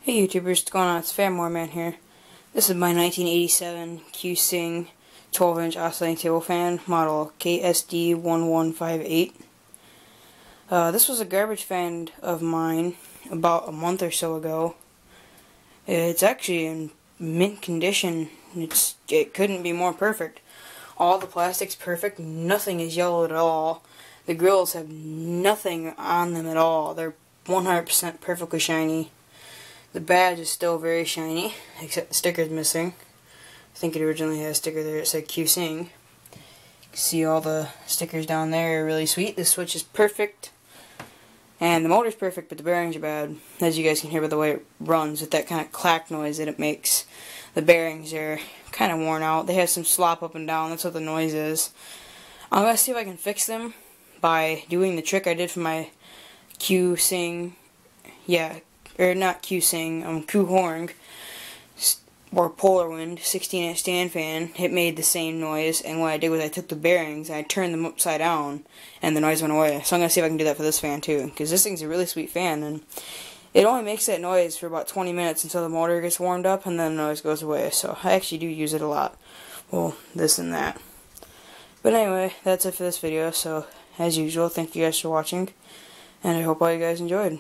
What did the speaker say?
Hey YouTubers, what's going on? It's Man here. This is my 1987 Ku Hsing 12-inch oscillating table fan, model KSD1158. This was a garbage fan of mine about a month or so ago. It's actually in mint condition. It couldn't be more perfect. All the plastic's perfect, nothing is yellowed at all. The grills have nothing on them at all. They're 100% perfectly shiny. The badge is still very shiny, except the sticker's missing. I think it originally had a sticker there that said Ku Hsing. You can see all the stickers down there are really sweet. The switch is perfect. And the motor's perfect, but the bearings are bad. As you guys can hear by the way it runs, with that kind of clack noise that it makes. The bearings are kind of worn out. They have some slop up and down. That's what the noise is. I'm going to see if I can fix them by doing the trick I did for my Ku Hsing. Yeah. Or not Ku Hsing, Ku Hsing, or Polar Wind 16-inch stand fan. It made the same noise, and what I did was I took the bearings and I turned them upside down, and the noise went away. So I'm going to see if I can do that for this fan too, because this thing's a really sweet fan, and it only makes that noise for about 20 minutes until the motor gets warmed up, and then the noise goes away. So I actually do use it a lot. Well, this and that. But anyway, that's it for this video, so as usual, thank you guys for watching, and I hope all you guys enjoyed.